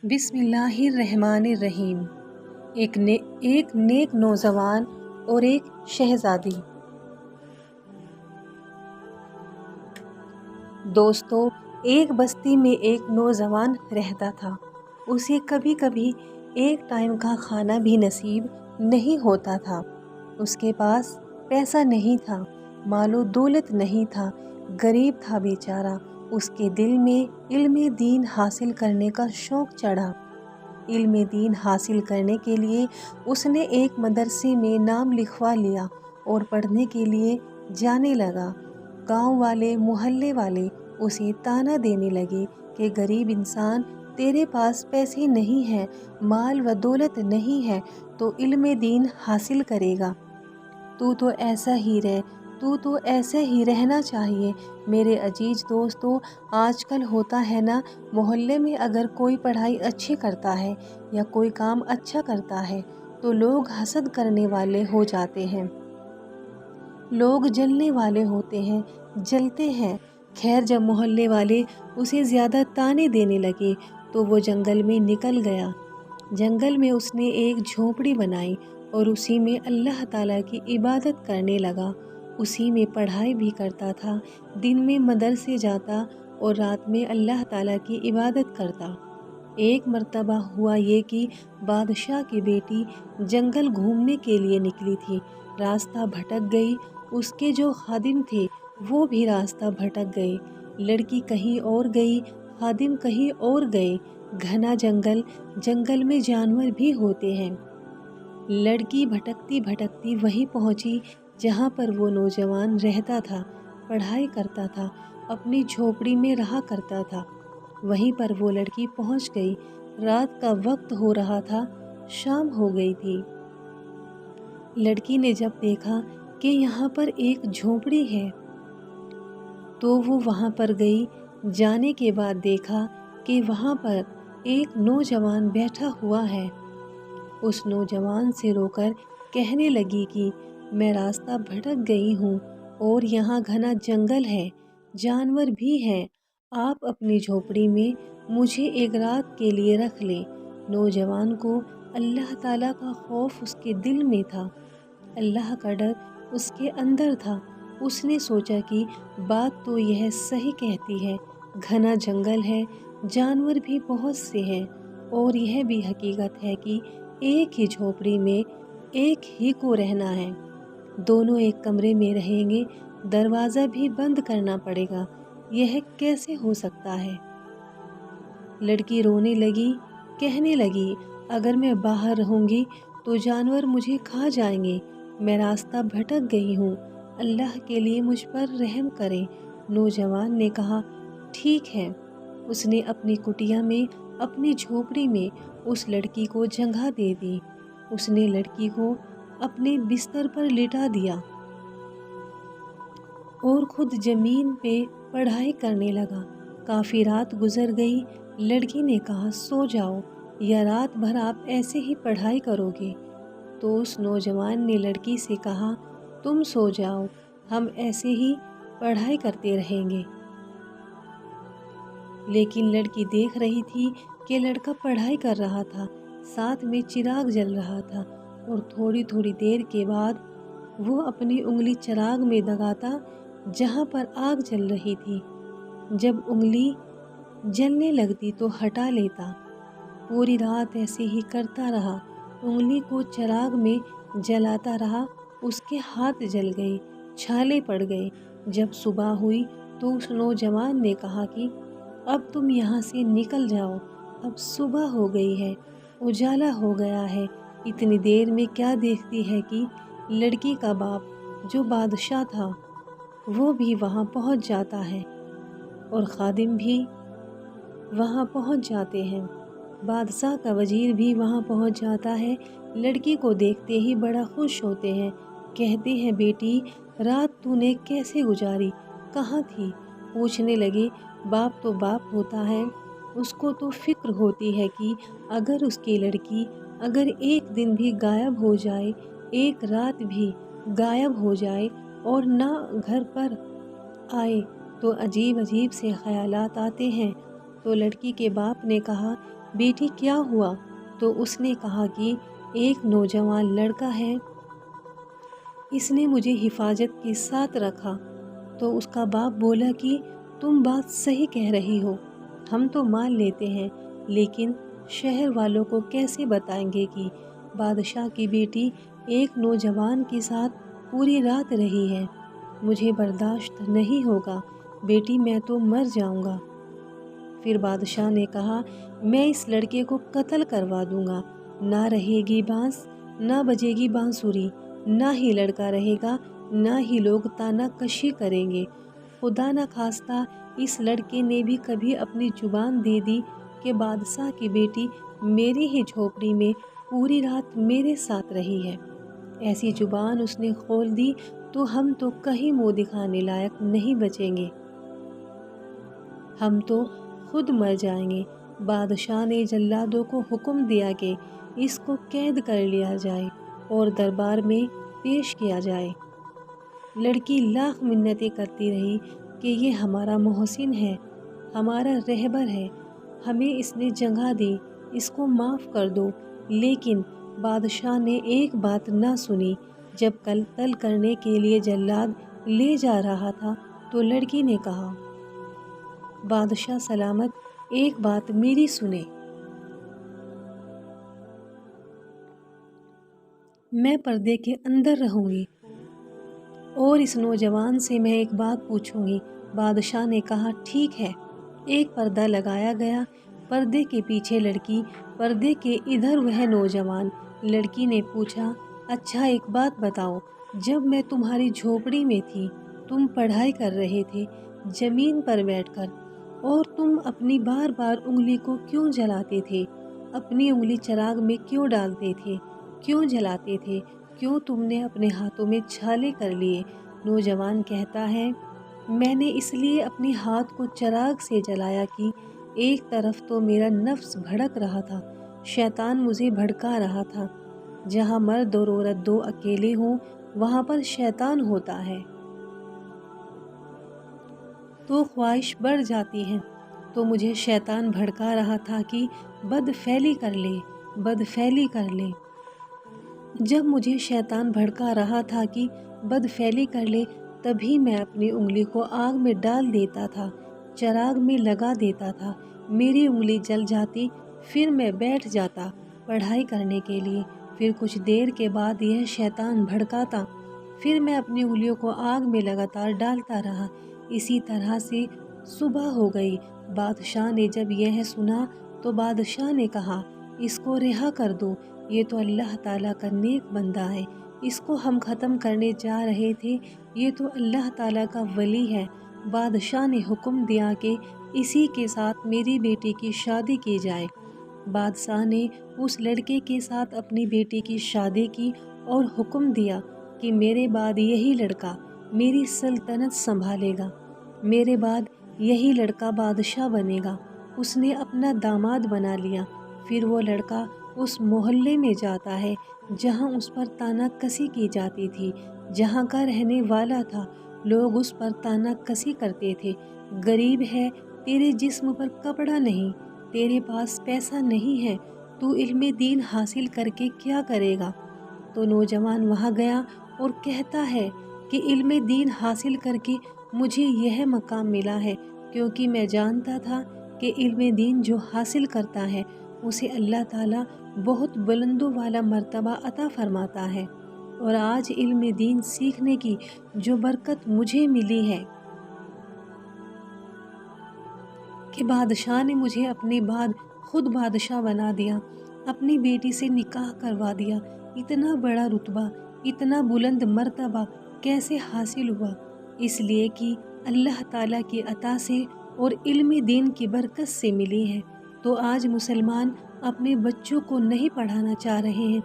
بسم اللہ الرحمن الرحیم۔ ایک نیک نوجوان اور ایک شہزادی۔ دوستو، ایک بستی میں ایک نوجوان رہتا تھا۔ اسے کبھی کبھی ایک ٹائم کا کھانا بھی نصیب نہیں ہوتا تھا۔ اس کے پاس پیسہ نہیں تھا، مال و دولت نہیں تھا، غریب تھا بیچارہ۔ اس کے دل میں علم دین حاصل کرنے کا شوق چڑھا۔ علم دین حاصل کرنے کے لیے اس نے ایک مدرسے میں نام لکھوا لیا اور پڑھنے کے لیے جانے لگا۔ گاؤں والے، محلے والے اسے طعنہ دینے لگے کہ غریب انسان، تیرے پاس پیسے نہیں ہیں، مال و دولت نہیں ہے تو علم دین حاصل کرے گا؟ تو ایسا ہی رہنا چاہیے۔ میرے عزیز دوستو، آج کل ہوتا ہے نا، محلے میں اگر کوئی پڑھائی اچھی کرتا ہے یا کوئی کام اچھا کرتا ہے تو لوگ حسد کرنے والے ہو جاتے ہیں، لوگ جلنے والے ہوتے ہیں، جلتے ہیں۔ خیر، جب محلے والے اسے زیادہ طعنے دینے لگے تو وہ جنگل میں نکل گیا۔ جنگل میں اس نے ایک جھونپڑی بنائی اور اسی میں اللہ تعالیٰ کی عبادت کرنے لگا۔ اسی میں پڑھائی بھی کرتا تھا، دن میں مدرسے جاتا اور رات میں اللہ تعالیٰ کی عبادت کرتا۔ ایک مرتبہ ہوا یہ کہ بادشاہ کی بیٹی جنگل گھومنے کے لیے نکلی تھی، راستہ بھٹک گئی۔ اس کے جو خادم تھے وہ بھی راستہ بھٹک گئے۔ لڑکی کہیں اور گئی، خادم کہیں اور گئے۔ گھنا جنگل، جنگل میں جانور بھی ہوتے ہیں۔ لڑکی بھٹکتی بھٹکتی وہیں پہنچی جہاں پر وہ نوجوان رہتا تھا، پڑھائی کرتا تھا، اپنی جھونپڑی میں رہا کرتا تھا۔ وہیں پر وہ لڑکی پہنچ گئی۔ رات کا وقت ہو رہا تھا، شام ہو گئی تھی۔ لڑکی نے جب دیکھا کہ یہاں پر ایک جھونپڑی ہے تو وہ وہاں پر گئی۔ جانے کے بعد دیکھا کہ وہاں پر ایک نوجوان بیٹھا ہوا ہے۔ اس نوجوان سے رو کر کہنے لگی کہ میں راستہ بھٹک گئی ہوں اور یہاں گھنا جنگل ہے، جانور بھی ہیں، آپ اپنی جھونپڑی میں مجھے ایک رات کے لیے رکھ لیں۔ نوجوان کو اللہ تعالیٰ کا خوف اس کے دل میں تھا، اللہ کا ڈر اس کے اندر تھا۔ اس نے سوچا کہ بات تو یہ صحیح کہتی ہے، گھنا جنگل ہے، جانور بھی بہت سے ہیں، اور یہ بھی حقیقت ہے کہ ایک ہی جھونپڑی میں ایک ہی کو رہنا ہے، دونوں ایک کمرے میں رہیں گے، دروازہ بھی بند کرنا پڑے گا، یہ کیسے ہو سکتا ہے؟ لڑکی رونے لگی، کہنے لگی اگر میں باہر رہوں گی تو جانور مجھے کھا جائیں گے، میں راستہ بھٹک گئی ہوں، اللہ کے لیے مجھ پر رحم کریں۔ نوجوان نے کہا ٹھیک ہے۔ اس نے اپنی کٹیا میں، اپنی جھونپڑی میں اس لڑکی کو جگہ دے دی۔ اس نے لڑکی کو اپنے بستر پر لٹا دیا اور خود زمین پہ پڑھائی کرنے لگا۔ کافی رات گزر گئی۔ لڑکی نے کہا سو جاؤ، یا رات بھر آپ ایسے ہی پڑھائی کرو گے؟ تو اس نوجوان نے لڑکی سے کہا تم سو جاؤ، ہم ایسے ہی پڑھائی کرتے رہیں گے۔ لیکن لڑکی دیکھ رہی تھی کہ لڑکا پڑھائی کر رہا تھا، ساتھ میں چراغ جل رہا تھا، اور تھوڑی تھوڑی دیر کے بعد وہ اپنی انگلی چراغ میں دگاتا جہاں پر آگ جل رہی تھی۔ جب انگلی جلنے لگتی تو ہٹا لیتا۔ پوری رات ایسے ہی کرتا رہا، انگلی کو چراغ میں جلاتا رہا۔ اس کے ہاتھ جل گئے، چھالے پڑ گئے۔ جب صبح ہوئی تو اس نوجوان نے کہا کہ اب تم یہاں سے نکل جاؤ، اب صبح ہو گئی ہے، اجالا ہو گیا ہے۔ اتنی دیر میں کیا دیکھتی ہے کہ لڑکی کا باپ جو بادشاہ تھا وہ بھی وہاں پہنچ جاتا ہے اور خادم بھی وہاں پہنچ جاتے ہیں، بادشاہ کا وزیر بھی وہاں پہنچ جاتا ہے۔ لڑکی کو دیکھتے ہی بڑا خوش ہوتے ہیں، کہتے ہیں بیٹی رات تو نے کیسے گزاری، کہاں تھی؟ پوچھنے لگے باپ تو باپ ہوتا ہے، اس کو تو فکر ہوتی ہے کہ اگر اس کی لڑکی اگر ایک دن بھی غائب ہو جائے، ایک رات بھی غائب ہو جائے اور نہ گھر پر آئے تو عجیب عجیب سے خیالات آتے ہیں۔ تو لڑکی کے باپ نے کہا بیٹی کیا ہوا؟ تو اس نے کہا کہ ایک نوجوان لڑکا ہے، اس نے مجھے حفاظت کے ساتھ رکھا۔ تو اس کا باپ بولا کہ تم بات صحیح کہہ رہی ہو، ہم تو مان لیتے ہیں، لیکن شہر والوں کو کیسے بتائیں گے کہ بادشاہ کی بیٹی ایک نوجوان کے ساتھ پوری رات رہی ہے؟ مجھے برداشت نہیں ہوگا بیٹی، میں تو مر جاؤں گا۔ پھر بادشاہ نے کہا میں اس لڑکے کو قتل کروا دوں گا، نہ رہے گی بانس، نہ بجے گی بانسری، نہ ہی لڑکا رہے گا، نہ ہی لوگ تانا کشی کریں گے۔ خدا نہ خواستہ اس لڑکے نے بھی کبھی اپنی زبان دے دی کہ بادشاہ کی بیٹی میری ہی جھوپڑی میں پوری رات میرے ساتھ رہی ہے، ایسی زبان اس نے کھول دی تو ہم تو کہیں منہ دکھانے لائق نہیں بچیں گے، ہم تو خود مر جائیں گے۔ بادشاہ نے جلادوں کو حکم دیا کہ اس کو قید کر لیا جائے اور دربار میں پیش کیا جائے۔ لڑکی لاکھ منتیں کرتی رہی کہ یہ ہمارا محسن ہے، ہمارا رہبر ہے، ہمیں اس نے جگہ دی، اس کو معاف کر دو، لیکن بادشاہ نے ایک بات نہ سنی۔ جب قتل کرنے کے لیے جلاد لے جا رہا تھا تو لڑکی نے کہا بادشاہ سلامت، ایک بات میری سنیں، میں پردے کے اندر رہوں گی اور اس نوجوان سے میں ایک بات پوچھوں گی۔ بادشاہ نے کہا ٹھیک ہے۔ ایک پردہ لگایا گیا، پردے کے پیچھے لڑکی، پردے کے ادھر وہ نوجوان۔ لڑکی نے پوچھا اچھا ایک بات بتاؤ، جب میں تمہاری جھوپڑی میں تھی، تم پڑھائی کر رہے تھے زمین پر بیٹھ کر، اور تم اپنی بار بار انگلی کو کیوں جلاتے تھے؟ اپنی انگلی چراغ میں کیوں ڈالتے تھے؟ کیوں جلاتے تھے؟ کیوں تم نے اپنے ہاتھوں میں چھالے کر لیے؟ نوجوان کہتا ہے میں نے اس لیے اپنے ہاتھ کو چراغ سے جلایا کہ ایک طرف تو میرا نفس بھڑک رہا تھا، شیطان مجھے بھڑکا رہا تھا، جہاں مرد اور عورت دو اکیلے ہوں وہاں پر شیطان ہوتا ہے تو خواہش بڑھ جاتی ہے، تو مجھے شیطان بھڑکا رہا تھا کہ بد فعلی کر لے، بد فعلی کر لے۔ جب مجھے شیطان بھڑکا رہا تھا کہ بد فعلی کر لے، تبھی میں اپنی انگلی کو آگ میں ڈال دیتا تھا، چراغ میں لگا دیتا تھا، میری انگلی جل جاتی، پھر میں بیٹھ جاتا پڑھائی کرنے کے لیے۔ پھر کچھ دیر کے بعد یہ شیطان بھڑکاتا، پھر میں اپنی انگلیوں کو آگ میں لگاتار ڈالتا رہا، اسی طرح سے صبح ہو گئی۔ بادشاہ نے جب یہ سنا تو بادشاہ نے کہا اس کو رہا کر دو، یہ تو اللہ تعالیٰ کا نیک بندہ ہے، اس کو ہم ختم کرنے جا رہے تھے، یہ تو اللہ تعالیٰ کا ولی ہے۔ بادشاہ نے حکم دیا کہ اسی کے ساتھ میری بیٹی کی شادی کی جائے۔ بادشاہ نے اس لڑکے کے ساتھ اپنی بیٹی کی شادی کی اور حکم دیا کہ میرے بعد یہی لڑکا میری سلطنت سنبھالے گا، میرے بعد یہی لڑکا بادشاہ بنے گا۔ اس نے اپنا داماد بنا لیا۔ پھر وہ لڑکا اس محلے میں جاتا ہے جہاں اس پر تانا کسی کی جاتی تھی، جہاں کا رہنے والا تھا، لوگ اس پر تانا کسی کرتے تھے، غریب ہے، تیرے جسم پر کپڑا نہیں، تیرے پاس پیسہ نہیں ہے، تو علم دین حاصل کر کے کیا کرے گا؟ تو نوجوان وہاں گیا اور کہتا ہے کہ علم دین حاصل کر کے مجھے یہ مقام ملا ہے، کیونکہ میں جانتا تھا کہ علم دین جو حاصل کرتا ہے اسے اللہ تعالیٰ بہت بلند والا مرتبہ عطا فرماتا ہے، اور آج علم دین سیکھنے کی جو برکت مجھے ملی ہے کہ بادشاہ نے مجھے اپنے بعد خود بادشاہ بنا دیا، اپنی بیٹی سے نکاح کروا دیا، اتنا بڑا رتبہ، اتنا بلند مرتبہ کیسے حاصل ہوا؟ اس لیے کہ اللہ تعالیٰ کی عطا سے اور علم دین کی برکت سے ملی ہے۔ تو آج مسلمان اپنے بچوں کو نہیں پڑھانا چاہ رہے ہیں،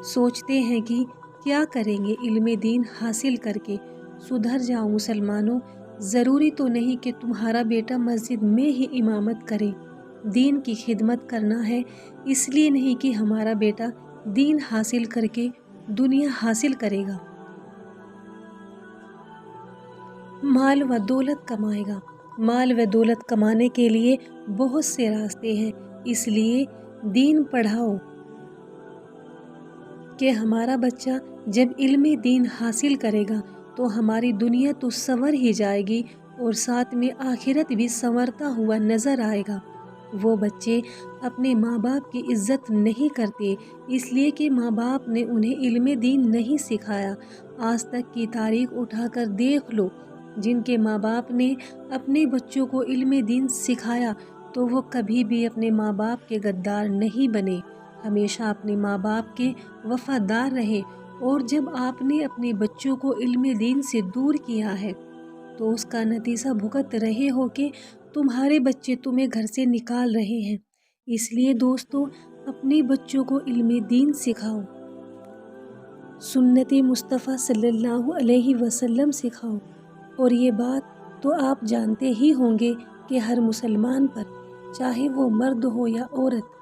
سوچتے ہیں کہ کیا کریں گے علم دین حاصل کر کے۔ سدھر جاؤ مسلمانوں، ضروری تو نہیں کہ تمہارا بیٹا مسجد میں ہی امامت کرے، دین کی خدمت کرنا ہے، اس لیے نہیں کہ ہمارا بیٹا دین حاصل کر کے دنیا حاصل کرے گا، مال و دولت کمائے گا، مال و دولت کمانے کے لیے بہت سے راستے ہیں، اس لیے دین پڑھاؤ کہ ہمارا بچہ جب علم دین حاصل کرے گا تو ہماری دنیا تو سنور ہی جائے گی اور ساتھ میں آخرت بھی سنورتا ہوا نظر آئے گا۔ وہ بچے اپنے ماں باپ کی عزت نہیں کرتے اس لیے کہ ماں باپ نے انہیں علم دین نہیں سکھایا۔ آج تک کی تاریخ اٹھا کر دیکھ لو، جن کے ماں باپ نے اپنے بچوں کو علم دین سکھایا تو وہ کبھی بھی اپنے ماں باپ کے غدار نہیں بنے، ہمیشہ اپنے ماں باپ کے وفادار رہے۔ اور جب آپ نے اپنے بچوں کو علم دین سے دور کیا ہے تو اس کا نتیجہ بھگت رہے ہو کہ تمہارے بچے تمہیں گھر سے نکال رہے ہیں۔ اس لیے دوستو، اپنے بچوں کو علم دین سکھاؤ، سنت مصطفیٰ صلی اللہ علیہ وسلم سکھاؤ۔ اور یہ بات تو آپ جانتے ہی ہوں گے کہ ہر مسلمان پر، چاہے وہ مرد ہو یا عورت،